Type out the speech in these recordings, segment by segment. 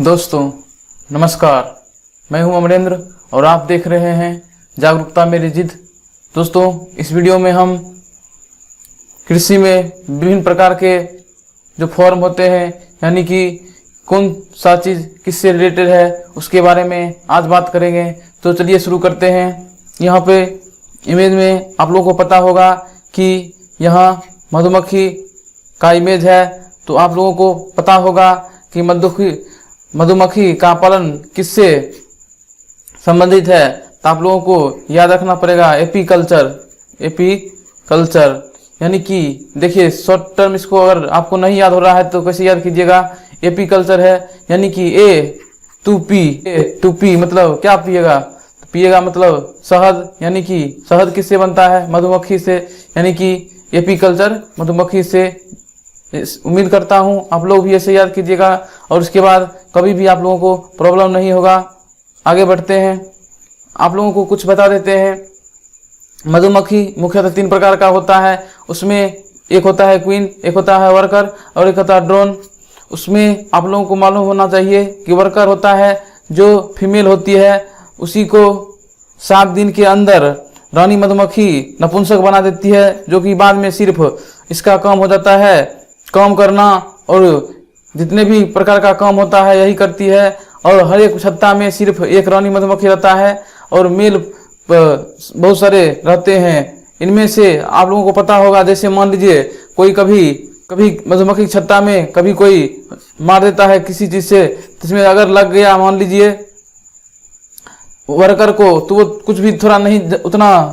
दोस्तों नमस्कार, मैं हूं अमरेंद्र और आप देख रहे हैं जागरूकता मेरी जिद। दोस्तों, इस वीडियो में हम कृषि में विभिन्न प्रकार के जो फॉर्म होते हैं, यानी कि कौन सा चीज़ किससे रिलेटेड है, उसके बारे में आज बात करेंगे। तो चलिए शुरू करते हैं। यहाँ पे इमेज में आप लोगों को पता होगा कि यहाँ मधुमक्खी का इमेज है। तो आप लोगों को पता होगा कि मधुमक्खी का पालन किससे संबंधित है। तो आप लोगों को याद रखना पड़ेगा एपीकल्चर, यानी कि देखिए शॉर्ट टर्म इसको अगर आपको नहीं याद हो रहा है तो कैसे याद कीजिएगा। एपीकल्चर है यानी कि ए टू पी मतलब क्या पिएगा मतलब शहद, यानी कि शहद किससे बनता है, मधुमक्खी से, यानी कि एपीकल्चर मधुमक्खी से। उम्मीद करता हूं आप लोग भी ऐसे याद कीजिएगा और उसके बाद कभी भी आप लोगों को प्रॉब्लम नहीं होगा। आगे बढ़ते हैं, आप लोगों को कुछ बता देते हैं। मधुमक्खी मुख्यतः 3 प्रकार का होता है। उसमें एक होता है क्वीन, एक होता है वर्कर और एक होता है ड्रोन। उसमें आप लोगों को मालूम होना चाहिए कि वर्कर होता है जो फीमेल होती है, उसी को 7 दिन के अंदर रानी मधुमक्खी नपुंसक बना देती है, जो कि बाद में सिर्फ इसका काम हो जाता है काम करना, और जितने भी प्रकार का काम होता है यही करती है। और हर एक छत्ता में सिर्फ एक रानी मधुमक्खी रहता है और मेल बहुत सारे रहते हैं। इनमें से आप लोगों को पता होगा, जैसे मान लीजिए कोई कभी मधुमक्खी छत्ता में कभी कोई मार देता है किसी चीज से, जिसमें अगर लग गया मान लीजिए वर्कर को, तो वो कुछ भी उतना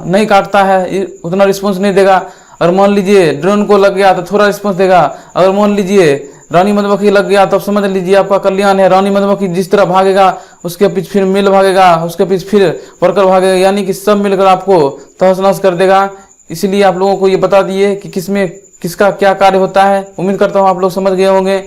नहीं काटता है, उतना रिस्पॉन्स नहीं देगा। और मान लीजिए ड्रोन को लग गया तो थोड़ा रिस्पॉन्स देगा। अगर मान लीजिए रानी मधुमक्खी लग गया तब समझ लीजिए आपका कल्याण है। रानी मधुमक्खी जिस तरह भागेगा उसके पीछे फिर मेल भागेगा, उसके पीछे फिर वर्कर भागेगा, यानी कि सब मिलकर आपको तहस नहस कर देगा। इसलिए आप लोगों को ये बता दिए कि किसमें किसका क्या कार्य होता है। उम्मीद करता हूँ आप लोग समझ गए होंगे।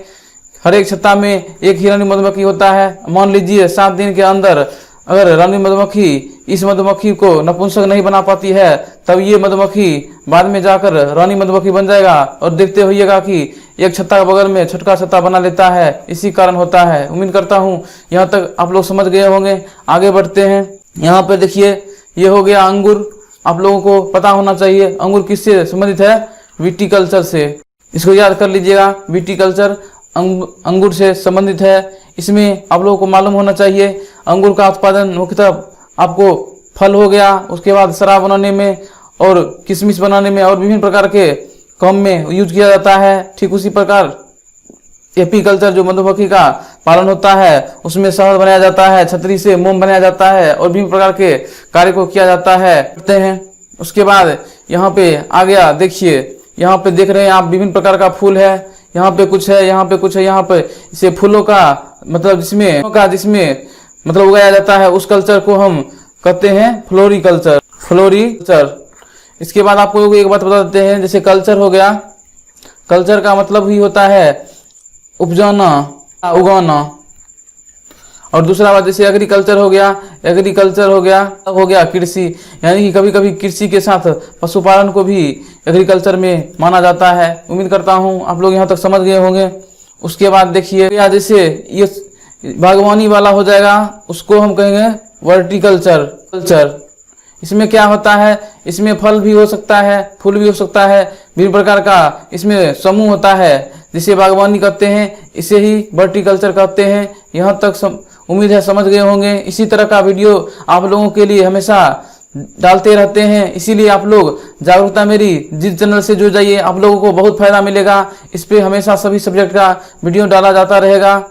हर एक छत्ता में एक ही रानी मधुमक्खी होता है। मान लीजिए 7 दिन के अंदर अगर रानी मधुमक्खी इस मधुमक्खी को नपुंसक नहीं बना पाती है, तब ये मधुमक्खी बाद में जाकर रानी मधुमक्खी बन जाएगा। और देखते होइएगा कि एक छत्ता के बगल में छोटका छत्ता बना लेता है, इसी कारण होता है। उम्मीद करता हूँ यहाँ तक आप लोग समझ गए होंगे। आगे बढ़ते हैं। यहाँ पे देखिए ये हो गया अंगूर। आप लोगों को पता होना चाहिए अंगूर किससे संबंधित है, विटीकल्चर से। इसको याद कर लीजिएगा, विटीकल्चर अंगूर से संबंधित है। इसमें आप लोगों को मालूम होना चाहिए अंगूर का उत्पादन मुख्यतः आपको फल हो गया, उसके बाद शराब बनाने में और किशमिश बनाने में और विभिन्न प्रकार के काम में यूज किया जाता है। ठीक उसी प्रकार एपीकल्चर जो मधुमक्खी का पालन होता है, उसमें शहद बनाया जाता है, छतरी से मोम बनाया जाता है और विभिन्न प्रकार के कार्य को किया जाता है। उसके बाद यहाँ पे आ गया, देखिए यहाँ पे देख रहे हैं आप विभिन्न प्रकार का फूल है। यहाँ पे कुछ है, यहाँ पे कुछ है। यहाँ पे इसे फूलों का मतलब जिसमें मतलब उगाया जाता है, उस कल्चर को हम कहते हैं फ्लोरीकल्चर। इसके बाद आपको एक बात बता देते हैं, जैसे कल्चर हो गया, कल्चर का मतलब ही होता है उपजाना, उगाना। और दूसरा बात जैसे एग्रीकल्चर हो गया कृषि, यानी कि कभी कभी कृषि के साथ पशुपालन को भी एग्रीकल्चर में माना जाता है। उम्मीद करता हूँ आप लोग यहाँ तक समझ गए होंगे। उसके बाद देखिए जैसे ये बागवानी वाला हो जाएगा, उसको हम कहेंगे वर्टिकल्चर। इसमें क्या होता है, इसमें फल भी हो सकता है, फूल भी हो सकता है, विभिन्न प्रकार का इसमें समूह होता है, जिसे बागवानी कहते हैं, इसे ही वर्टिकल्चर कहते हैं। यहाँ तक उम्मीद है समझ गए होंगे। इसी तरह का वीडियो आप लोगों के लिए हमेशा डालते रहते हैं, इसीलिए आप लोग जागरूकता मेरी जिद चैनल से जुड़ जाइए, आप लोगों को बहुत फायदा मिलेगा। इस पे हमेशा सभी सब्जेक्ट का वीडियो डाला जाता रहेगा।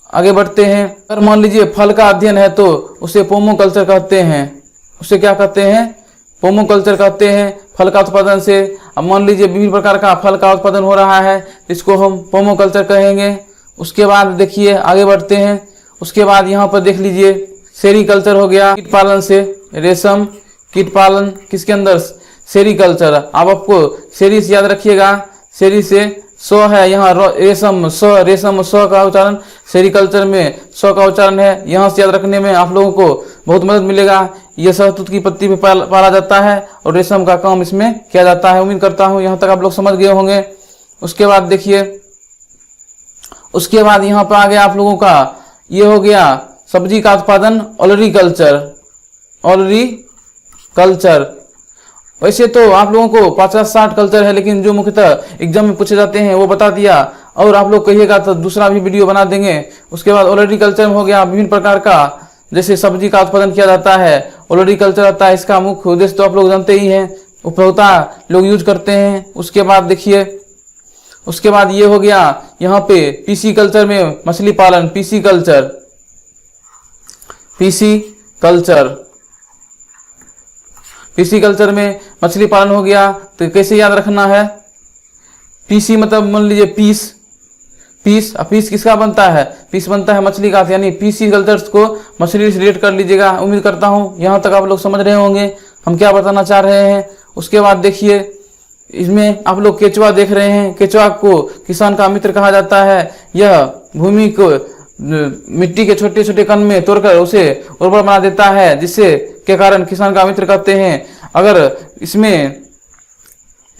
आगे बढ़ते हैं। अगर मान लीजिए फल का अध्ययन है तो उसे पोमोकल्चर कहते हैं। उसे क्या कहते हैं, पोमोकल्चर कहते हैं, फल का उत्पादन से। अब मान लीजिए विभिन्न प्रकार का फल का उत्पादन हो रहा है, इसको हम पोमोकल्चर कहेंगे। उसके बाद देखिए आगे बढ़ते हैं। उसके बाद यहाँ पर देख लीजिए सेरीकल्चर हो गया, कीट पालन से, रेशम कीट पालन किसके अंदर, सेरीकल्चर। अब आपको सेरी से याद रखिएगा, सेरी से सौ है, यहाँ रेशम सौ का उच्चारण, सेरीकल्चर में सौ का उच्चारण है। यहाँ से याद रखने में आप लोगों को बहुत मदद मिलेगा। यह शहतूत की पत्ती पे पाला जाता है और रेशम का काम इसमें किया जाता है। उम्मीद करता हूँ यहाँ तक आप लोग समझ गए होंगे। उसके बाद देखिए, उसके बाद यहाँ पर आ गया आप लोगों का ये हो गया सब्जी का उत्पादन, ओलरीकल्चर। वैसे तो आप लोगों को 50-60 कल्चर है, लेकिन जो मुख्यतः एग्जाम में पूछे जाते हैं वो बता दिया, और आप लोग कहिएगा तो दूसरा भी वीडियो बना देंगे। उसके बाद ओलरीकल्चर में हो गया विभिन्न प्रकार का, जैसे सब्जी का उत्पादन किया जाता है, ओलरीकल्चर आता है। इसका मुख्य उद्देश्य तो आप लोग जानते ही हैं, उपभोक्ता लोग यूज करते हैं। उसके बाद देखिए, उसके बाद ये हो गया यहाँ पे पीसी कल्चर में मछली पालन, पीसी कल्चर में मछली पालन हो गया। तो कैसे याद रखना है, पीसी मतलब मान लीजिए पीस किसका बनता है, पीस बनता है मछली का, यानी पीसी कल्चर्स को मछली से रिलेट कर लीजिएगा। उम्मीद करता हूँ यहाँ तक आप लोग समझ रहे होंगे हम क्या बताना चाह रहे हैं। उसके बाद देखिए, इसमें आप लोग केचुआ देख रहे हैं। केचुआ को किसान का मित्र कहा जाता है। यह भूमि को मिट्टी के छोटे छोटे कण में तोड़कर उसे उर्वर बना देता है, जिससे के कारण किसान का मित्र कहते हैं। अगर इसमें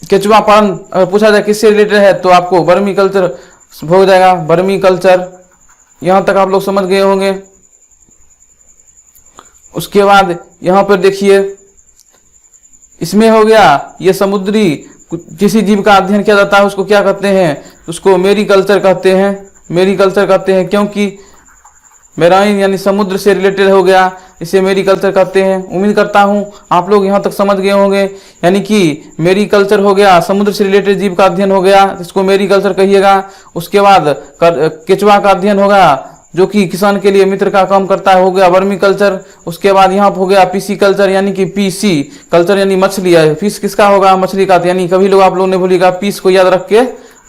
केचुआ पालन अगर पूछा जाए किससे रिलेटेड है, तो आपको वर्मी कल्चर हो जाएगा, वर्मी कल्चर। यहां तक आप लोग समझ गए होंगे। उसके बाद यहां पर देखिए, इसमें हो गया ये समुद्री किसी जीव का अध्ययन किया जाता है, उसको क्या कहते हैं, उसको मेरीकल्चर कहते हैं, क्योंकि मेराइन यानी समुद्र से रिलेटेड हो गया, इसे मेरीकल्चर कहते हैं। उम्मीद करता हूं आप लोग यहां तक समझ गए होंगे। यानी कि मेरीकल्चर हो गया समुद्र से रिलेटेड जीव का अध्ययन हो गया, इसको मेरीकल्चर कहिएगा। उसके बाद केचुआ का अध्ययन होगा, जो कि किसान के लिए मित्र का काम करता है, हो गया वर्मी कल्चर। उसके बाद यहाँ हो गया पीसी कल्चर, यानी कि पीसी कल्चर यानी मछली है। पीस किसका होगा, मछली का। यानी कभी लोग आप लोगों ने भूलिएगा, पीस को याद रख के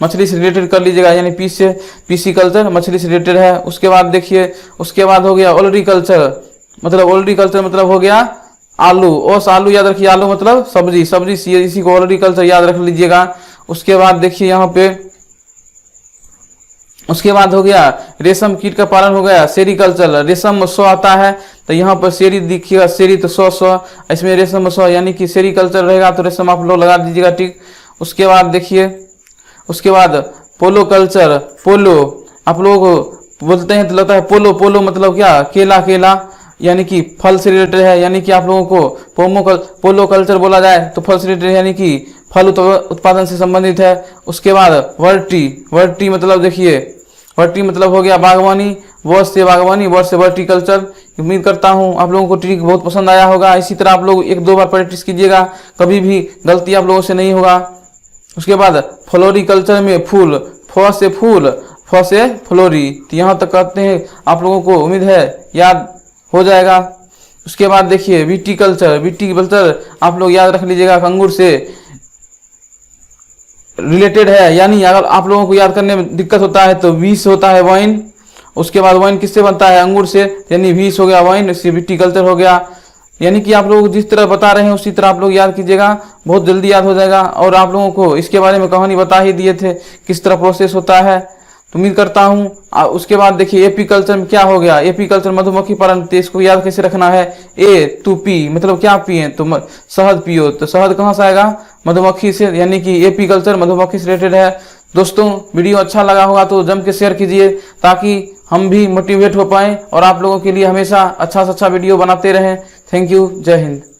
मछली से रिलेटेड कर लीजिएगा, यानी पीसी कल्चर मछली से रिलेटेड है। उसके बाद देखिए, उसके बाद हो गया ओलरीकल्चर मतलब हो गया आलू। आलू याद रखिए, आलू मतलब सब्जी इसी को ओलरीकल्चर याद रख लीजिएगा। उसके बाद देखिए यहाँ पे, उसके बाद हो गया रेशम कीट का पालन हो गया, सेरीकल्चर। रेशम 100 आता है, तो यहाँ पर सेरी दिखिएगा, सेरी तो 100, इसमें रेशम 100, यानी कि सेरीकल्चर रहेगा तो रेशम आप लोग लगा दीजिएगा, ठीक। उसके बाद देखिए, उसके बाद पोलो कल्चर। पोलो आप लोग बोलते हैं तो लगता है पोलो मतलब क्या, केला, यानी कि फल से रिलेटेड है। यानी कि आप लोगों को पोलो कल्चर बोला जाए तो फल से रिलेटेड, यानी कि फल उत्पादन से संबंधित है। उसके बाद वर्टी मतलब देखिए, वर्टी मतलब हो गया बागवानी, वर्ड से वर्टिकल्चर। उम्मीद करता हूं आप लोगों को ट्रिक बहुत पसंद आया होगा। इसी तरह आप लोग 1-2 बार प्रैक्टिस कीजिएगा, कभी भी गलती आप लोगों से नहीं होगा। उसके बाद फ्लोरिकल्चर में फूल, फ से फ्लोरी, तो यहाँ तक कहते हैं आप लोगों को, उम्मीद है याद हो जाएगा। उसके बाद देखिए विटीकल्चर आप लोग याद रख लीजिएगा, अंगूर से रिलेटेड है। यानी अगर आप लोगों को याद करने में दिक्कत होता है तो वी से होता है वाइन। उसके बाद वाइन किससे बनता है, अंगूर से, यानी वी हो गया वाइन, इससे विटीकल्चर हो गया। यानी कि आप लोग जिस तरह बता रहे हैं उसी तरह आप लोग याद कीजिएगा, बहुत जल्दी याद हो जाएगा। और आप लोगों को इसके बारे में कहानी बता ही दिए थे किस तरह प्रोसेस होता है, तो उम्मीद करता हूं। उसके बाद देखिए एपीकल्चर में क्या हो गया, एपीकल्चर मधुमक्खी पालन। तो इसको याद कैसे रखना है, ए टू पी मतलब क्या पिए, तो शहद पियो। तो शहद कहाँ से आएगा, मधुमक्खी से, यानी कि एपीकल्चर मधुमक्खी से रिलेटेड है। दोस्तों वीडियो अच्छा लगा होगा तो जम के शेयर कीजिए, ताकि हम भी मोटिवेट हो पाएं और आप लोगों के लिए हमेशा अच्छा से अच्छा वीडियो बनाते रहें। थैंक यू, जय हिंद।